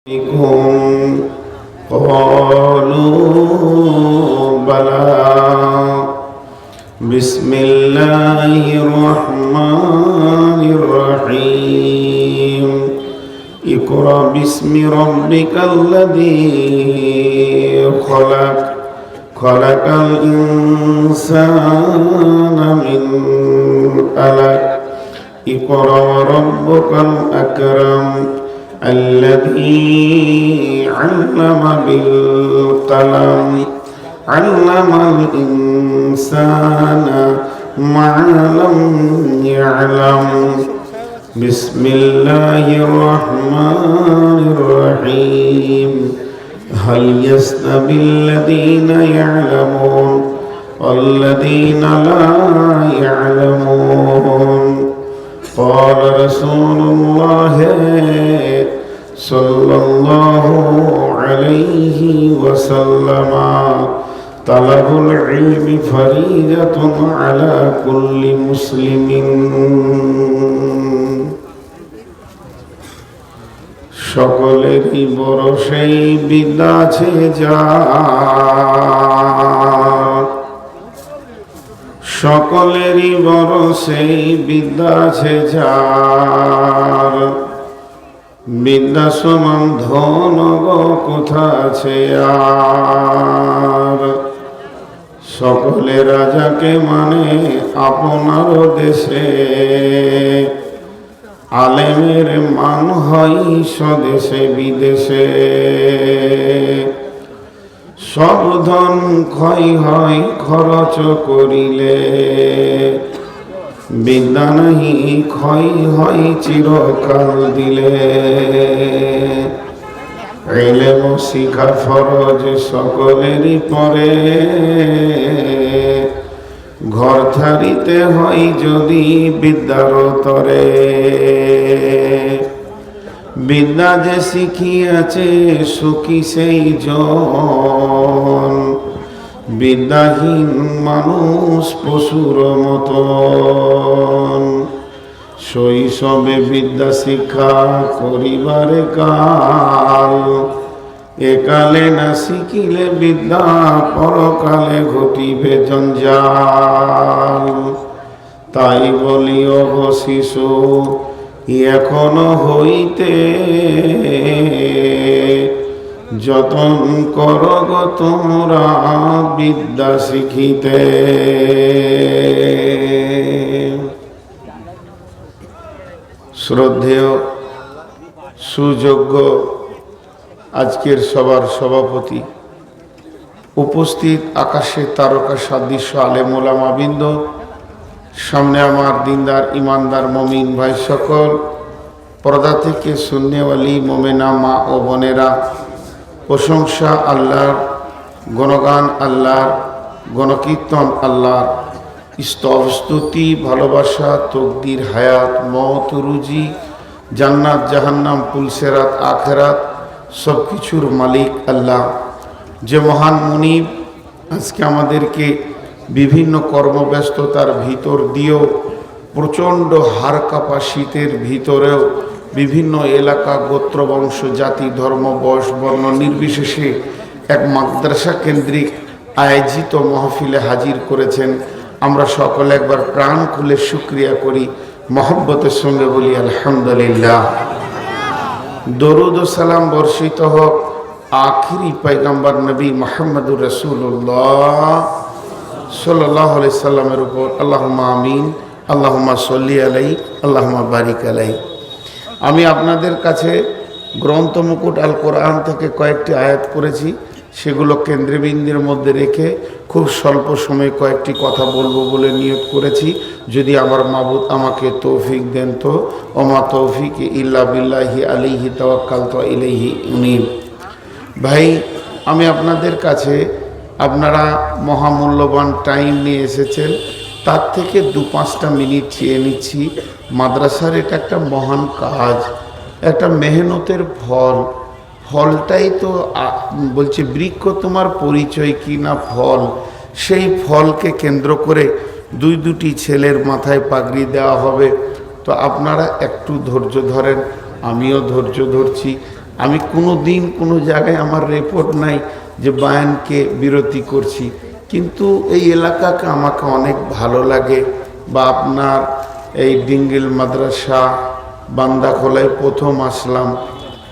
بكم قالوا بلى بسم الله الرحمن الرحيم اقرأ باسم ربك الذي خلق الإنسان من علق اقرأ وربك الأكرم الذي علم بالقلم علم الإنسان ما لم يعلم بسم الله الرحمن الرحيم هل يستوي الذين يعلمون والذين لا يعلمون قال رسول الله صلى الله عليه وسلم طلب العلم فريضة على كل مسلم সকলেরই বড় সেই বিদ্যা আছে যার সকলেরই বড় সেই বিদ্যা আছে যার বিদ্যা সমান ধন গো কোথা আছে আর সকলে রাজাকে মানে আপনার দেশে আলেমের মান হয় স্বদেশে বিদেশে সব ধন ক্ষয় হয় খরচ করিলে বিদ্যা নাহি ক্ষয় হয় চিরকাল দিলে ইলম শিখা ফরজ সকলেরই পরে ঘর ছাড়িতে হয় যদি বিদ্যার তরে বিদ্যা যে শিখিয়াছে সুখী সেই জন বিদ্যাহীন মানুষ পশুর মতন শৈশবে বিদ্যা শিক্ষা করিবারে কাল একালে না শিখিলে বিদ্যা পরকালে ঘটিবে জঞ্জাল তাই বলি অব শিশু এখনো হইতে যতন কর গো তোমরা বিদ্যা শিখিতে শ্রদ্ধেয় সুযোগ্য আজকের সবার সভাপতি উপস্থিত আকাশে তারকা সাদৃশ্য আলেম ওলামা বৃন্দ সামনে আমার দিনদার ইমানদার মমিন ভাই সকল পর্দা থেকে সুন্নেওয়ালি মোমেনা মা ও বোনেরা প্রশংসা আল্লাহর গণগান আল্লাহর গণকীর্তন আল্লাহর স্তবস্তুতি ভালোবাসা তকদির হায়াত মওত রুজি জান্নাত জাহান্নাম পুলসেরাত আখেরাত সব কিছুর মালিক আল্লাহ যে মহান মুনিব আজকে আমাদেরকে বিভিন্ন কর্মব্যস্ততার ভিতর দিয়েও প্রচণ্ড হাড় কাঁপা শীতের ভিতরেও বিভিন্ন এলাকা গোত্র বংশ জাতি ধর্ম বয়স বর্ণ নির্বিশেষে এক মাদ্রাসা কেন্দ্রিক আয়োজিত মাহফিলে হাজির করেছেন আমরা সকলে একবার প্রাণ খুলে শুকরিয়া করি মহব্বতের সঙ্গে বলি আলহামদুলিল্লাহ দরুদ ও সালাম বর্ষিত হোক আখিরি পয়গম্বর নবী মুহাম্মদুর রাসূলুল্লাহ সাল্লাল্লাহু আলাইহি সাল্লামের উপর আল্লাহুম্মা আমিন আল্লাহুম্মা সাল্লি আলাইহি আল্লাহুম্মা বারিক আলাইহি আমি আপনাদের কাছে গ্রন্থ মুকুট আল কোরআন থেকে কয়েকটি আয়াত করেছি সেগুলো কেন্দ্রবিন্দুর মধ্যে রেখে খুব স্বল্প সময়ে কয়েকটি কথা বলবো বলে নিয়ত করেছি যদি আমার মাবুদ আমাকে তৌফিক দেন তো ওমা তৌফিক ইল্লা বিল্লাহি আলাইহি তাওয়াক্কালতু ইলাইহি উনীব ভাই আমি আপনাদের কাছে আপনারা মহামূল্যবান টাইম নিয়ে এসেছেন তার থেকে 2-5টা মিনিট চেয়ে নিচ্ছি মাদ্রাসার এটা একটা মহান কাজ একটা মেহনতের ফলটাই তো বলছে বৃক্ষ তোমার পরিচয় কি না ফল সেই ফলকে কেন্দ্র করে দুটি ছেলের মাথায় পাগড়ি দেওয়া হবে। তো আপনারা একটু ধৈর্য ধরেন, আমিও ধৈর্য ধরছি। আমি কোনো দিন কোনো জায়গায় আমার রিপোর্ট নাই যে বায়ানকে বিরতি করছি, কিন্তু এই এলাকাকে আমাকে অনেক ভালো লাগে। বা আপনার এই ডিঙ্গিল মাদ্রাসা বান্দাখোলায় প্রথম আসলাম,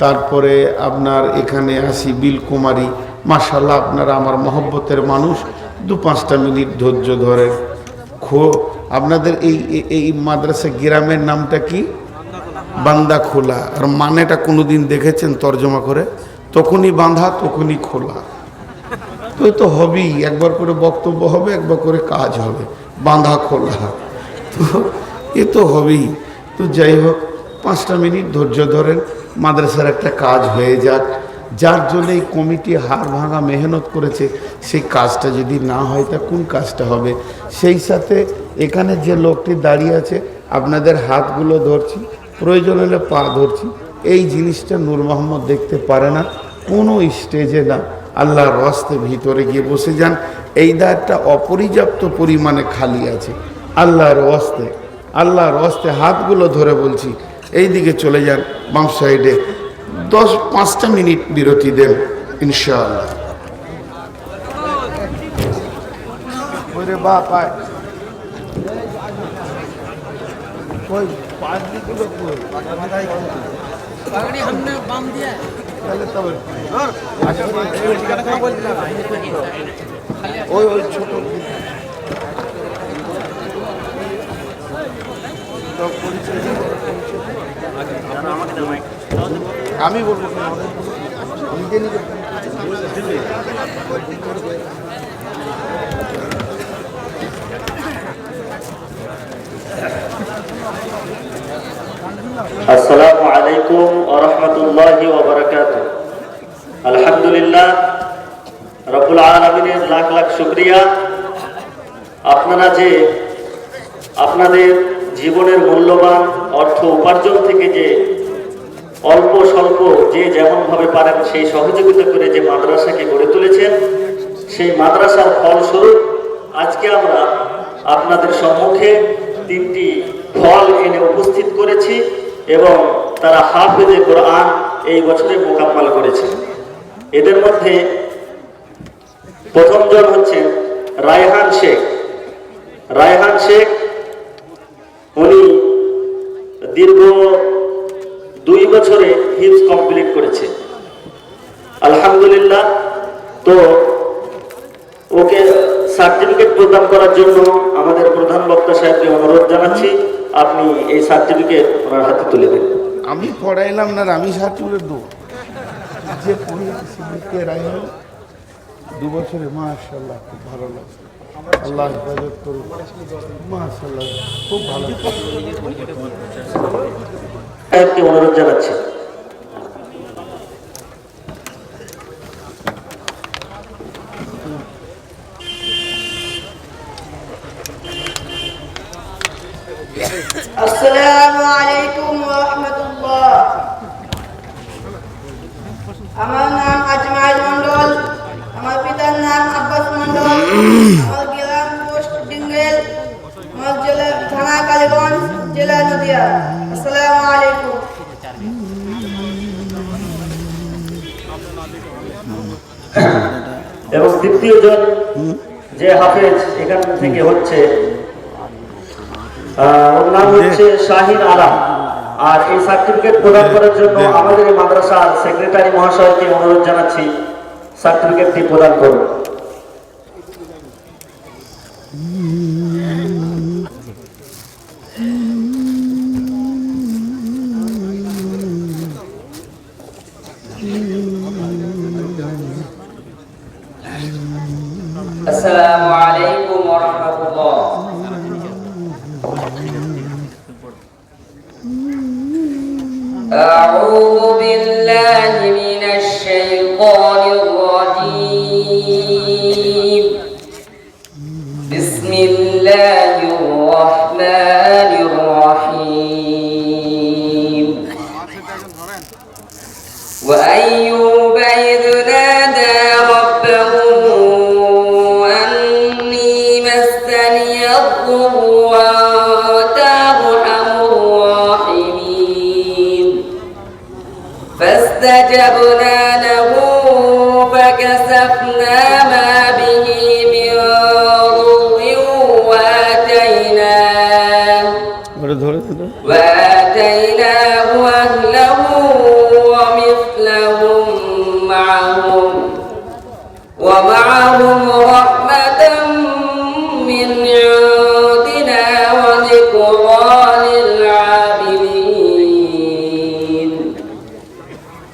তারপরে আপনার এখানে আসি বিলকুমারী। মাশাআল্লাহ, আপনারা আমার মহব্বতের মানুষ, 2-5টা মিনিট ধৈর্য ধরে। আপনাদের এই মাদ্রাসা গ্রামের নামটা কি? বান্দাখোলা। আর মানেটা কোনোদিন দেখেছেন তর্জমা করে? তখনই বাঁধা তখনই খোলা। তো তো হবেই, একবার করে বক্তব্য হবে, একবার করে কাজ হবে, বাঁধা খোলা। তো এ তো হবেই। তো যাই হোক, 5টা মিনিট ধৈর্য ধরেন, মাদ্রাসার একটা কাজ হয়ে যাক। যার জন্য এই কমিটি হাড় ভাঙা মেহনত করেছে, সেই কাজটা যদি না হয় তা কোন কাজটা হবে? সেই সাথে এখানে যে লোকটি দাঁড়িয়ে আছে, আপনাদের হাতগুলো ধরছি, প্রয়োজন হলে পা ধরছি। এই জিনিসটা নূর মোহাম্মদ দেখতে পারে না, কোনো স্টেজে না। আল্লাহর রাস্তে ভিতরে গিয়ে বসে যান। এই দাঁড়টা অপর্যাপ্ত পরিমাণে খালি আছে। আল্লাহর রাস্তে হাতগুলো ধরে বলছি, এই দিকে চলে যান, বাম সাইডে 5টা মিনিট বিরতি দেন ইনশাআল্লাহ। ওরে বাপ আয় कोई पार्टी को लोग पगड़ी हमने बम दिया पहले तब ओए ओए छोटो तो পরিচয় আমি বলবো নিজে নিজে আসসালামু আলাইকুম ওয়া রাহমাতুল্লাহি ওয়া বারাকাতুহু। আলহামদুলিল্লাহ রব্বুল আলামিনের লাখ লাখ শুকরিয়া। আপনারা যে আপনাদের জীবনের মূল্যবান অর্থ উপার্জন থেকে যে অল্প স্বল্প যে যেমনভাবে পারেন সেই সহযোগিতা করে যে মাদ্রাসাকে গড়ে তুলেছেন, সেই মাদ্রাসার ফলস্বরূপ আজকে আমরা আপনাদের সম্মুখে 3টি ফল এনে উপস্থিত করেছি এবং তারা হাফেজে কোরআন এই বছরে মোকাম্মাল করেছে। এদের মধ্যে প্রথমজন হচ্ছেন রায়হান শেখ। উনি দীর্ঘ 2 বছরে হিফজ কমপ্লিট করেছে আলহামদুলিল্লাহ। তো ওকে সার্টিফিকেট প্রদান করার জন্য আমাদের প্রধান বক্তা সাহেবকে অনুরোধ জানাচ্ছি, আপনি এই সার্টিফিকেট ওনার হাতে তুলে দেন। আমি পড়াইলাম না, আমি সার্টিফিকেট দেবো। যে পড়িয়েছে রায়হান 2 বছরে, মাশাআল্লাহ খুব ভালো লাগছে। আল্লাহ হেফাজত করুন, মাশাআল্লাহ খুব ভালো। সাহেবকে অনুরোধ জানাচ্ছি। আসসালামু আলাইকুম ওয়া রাহমাতুল্লাহ। আমার নাম আজমাইল মন্ডল, আমার পিতার নাম আব্বাস মন্ডল, আমার গ্রাম পোস্ট ডিঙ্গেল, আমার জেলা থানা কালীগঞ্জ, জেলা নদিয়া। আসসালামু আলাইকুম। এবং দ্বিতীয়জন যে হাফেজ এখান থেকে হচ্ছে, ওর নাম হচ্ছে শাহিন আলম। আর এই সার্টিফিকেট প্রদান করার জন্য আমাদের এই মাদ্রাসার সেক্রেটারি মহাশয়কে অনুরোধ জানাচ্ছি, সার্টিফিকেটটি প্রদান করুন। আসসালামু আলাইকুম ওয়া রাহমাতুল্লাহ। أعوذ بالله من الشيطان الرجيم. بسم الله الرحمن الرحيم. وأيوب إذ نادى ربه أني مسني الضر وأنت أرحم الراحمين فاستجاب له فكسفنا ما به من ضر وآتيناه أهله ومثلهم معهم رحمة من عندنا وذكرى للعابدين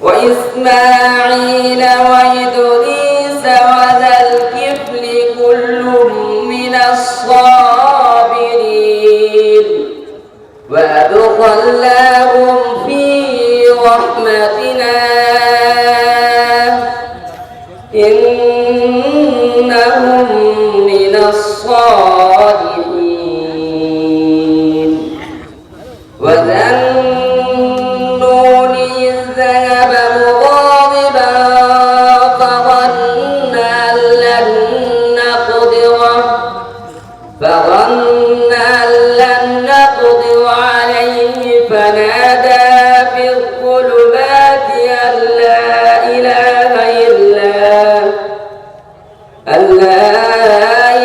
وإسماعيل وإدريس وذا الكفل كل من الصابرين وأدخلناهم في رحمتنا إنهم من الصالحين وذا النون إذ ذهب مغاضبا فظن أن لن نقدر عليه فنادى في الظلمات أن لا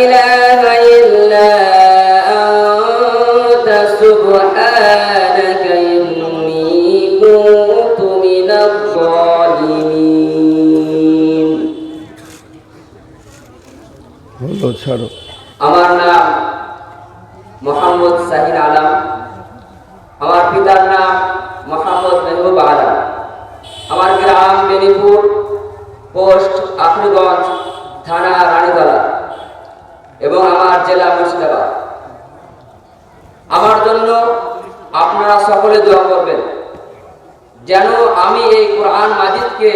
إله إلا أنت سبحانك إني كنت من الظالمين আমার নাম মোহাম্মদ সাহিল আলম। আমার পিতার নাম মোহাম্মদ মেহবুব আলম। আমার গ্রাম বেনিপুর, পোস্ট আফরিগঞ্জ, থানা রানীতলা এবং আমার জেলা মুর্শিদাবাদ। আমার জন্য আপনারা সকলে দোয়া করবেন যেন আমি এই কোরআন মাজিদকে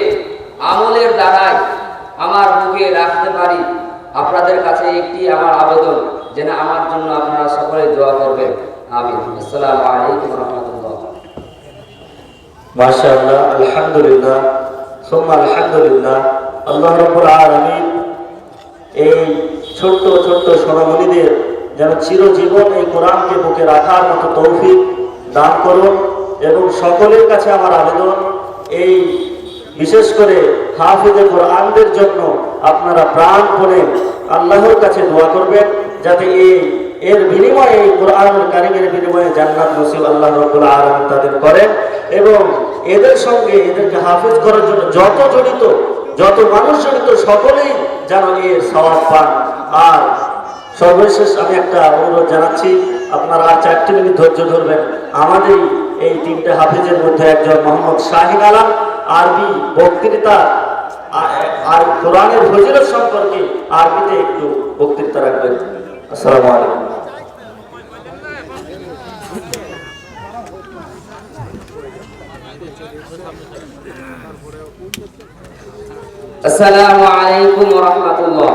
আমলের দ্বারাই আমার বুকে রাখতে পারি। আপনাদের কাছে একটি আমার আবেদন যেন আমার জন্য আপনারা সকলে দোয়া করবেন। আমিন। আসসালামু আলাইকুম ওয়া রাহমাতুল্লাহ। মাশাআল্লাহ, আলহামদুলিল্লাহ, সুম্মা আলহামদুলিল্লাহ। আল্লাহ রাব্বুল আলামিন এই ছোট্ট ছোট্ট সোনামণিদের যেন চিরজীবন এই কোরআনকে বুকে রাখার মতো তৌফিক দান করুন। এবং সকলের কাছে আমার আবেদন, এই বিশেষ করে হাফিজে কোরআনদের জন্য আপনারা প্রাণপণে আল্লাহর কাছে দোয়া করবেন যাতে এর বিনিময়ে, এই কোরআনুল কারীমের বিনিময়ে জান্নাত নসিব আল্লাহ রাব্বুল আলামিন তাদের করেন। এবং এদের সঙ্গে এদেরকে হাফিজ করার জন্য যত মানুষ জড়িত সকলেই যেন এর সওয়াব পান। আর সর্বশেষ আমি একটা অনুরোধ জানাচ্ছি, আপনারা আর 4 মিনিট ধৈর্য ধরবেন। আমাদের এই 3টে হাফিজের মধ্যে একজন মোহাম্মদ শাহিন আলম আরবি বক্তৃতা আর কোরআনের ফজিলত সম্পর্কে আরবিতে একটু বক্তৃতা রাখবেন। আসসালামু আলাইকুম। السلام عليكم ورحمة الله.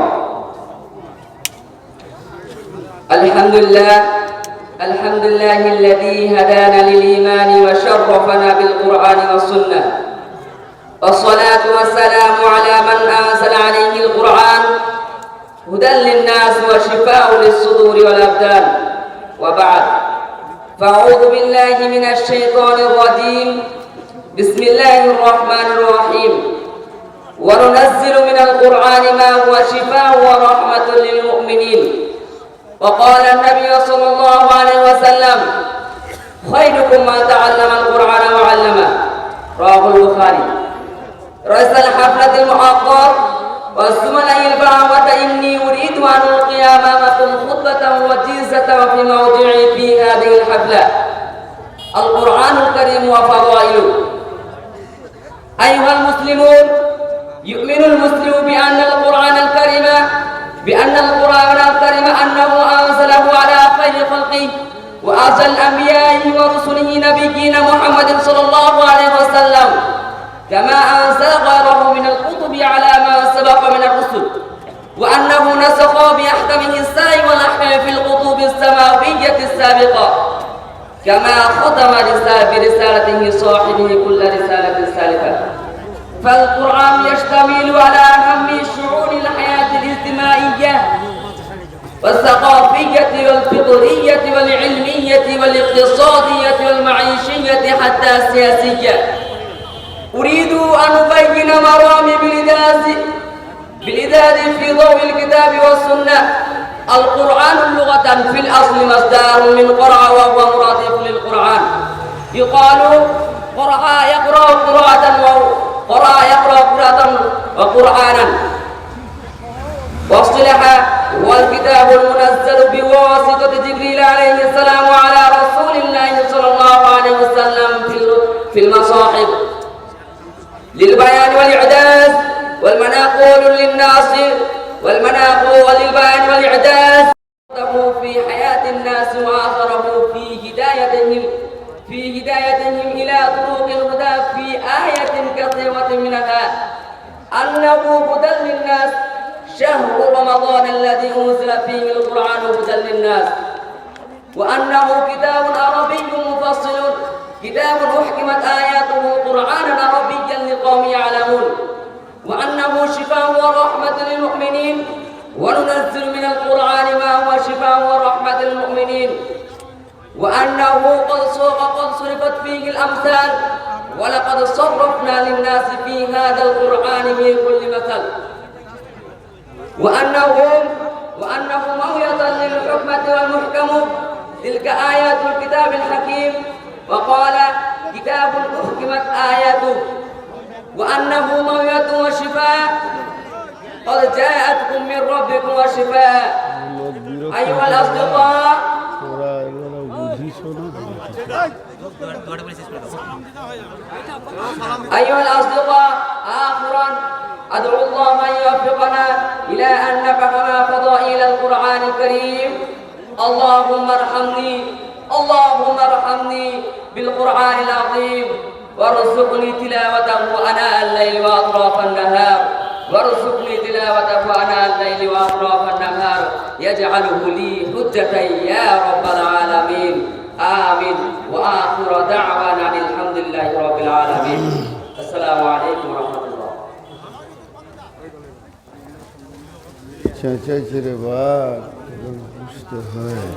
الحمد لله الذي هدانا للإيمان وشرفنا بالقرآن والسنة، والصلاة والسلام على من أنزل عليه القرآن هدى للناس وشفاء للصدور والأبدان، وبعد، فأعوذ بالله من الشيطان الرجيم. بسم الله الرحمن الرحيم. وننزل من القرآن ما هو شفاء ورحمة للمؤمنين. وقال النبي صلى الله عليه وسلم: خيركم من تعلم القرآن وعلمه. رواه البخاري. رئيس الحفلة المؤقر والزملاء الكرام، إني أريد أن ألقي أمامكم خطبة وجيزة في موضعي في هذه الحفلة: القرآن الكريم وفضائله. أيها المسلمون، يؤمن المسلم بأن القرآن الكريم أنه أنزله على خير خلقه وأفضل أنبيائه ورسله نبينا محمد صلى الله عليه وسلم، كما أنزل غيره من الكتب على ما سبق من الرسل، وأنه نسخ بأحكامه السائر والأحكام في الكتب السماوية السابقة، كما ختم برسالته صاحبه كل رسالة سالفة. فالقرآن يشتمل على أهم شؤون الحياة الاجتماعية والثقافية والفطرية والعلمية والاقتصادية والمعيشية حتى السياسية. أريد أن أبين مرامي بالإداد في ضوء الكتاب والسنة. القرآن لغة في الأصل مصدر من قرأ وهو مرادف للقرآن. يقال قرأ يقرأ قراءة وقرأ يقرأ قراءة وقرآنا. واصطلحا هو الكتاب المنزل بواسطة جبريل عليه السلام على رسول الله صلى الله عليه وسلم في المصاحف للبيان والإعجاز والمناقول للناس للبيان والإعجاز في حياة الناس وآثره في هدايتهم إلى طرق الهدى في آية كثيرة منها أنه هدى للناس. شهر رمضان الذي أنزل فيه القرآن هدى للناس، وأنه كتاب عربي مفصل، كتاب أحكمت آياته قرآنا عربيا لقوم يعلمون، وأنه شفاء ورحمة للمؤمنين، وننزل من القرآن ما هو شفاء ورحمة للمؤمنين، وأنه قد صرفت فيه الأمثال، ولقد صرفنا للناس في هذا القرآن من كل مثل، وأنه موعظة للحكمة والمحكم. تلك آيات الكتاب الحكيم، وقال كتاب أحكمت آياته، وأنه موعظة وشفاء قد جاءتكم من ربكم وشفاء. أيها الأصدقاء، آخرا أدعو الله أن يوفقنا إلى أن نفهم فضائل القرآن الكريم. اللهم ارحمني بالقرآن العظيم، وارزقني تلاوته آناء الليل وأطراف النهار، يجعله لي حجة يا رب العالمين. آمين. وآخر دعوانا أن الحمد لله رب العالمين. السلام عليكم ورحمة الله. চাচা ছেড়ে বা বুঝতে হয়।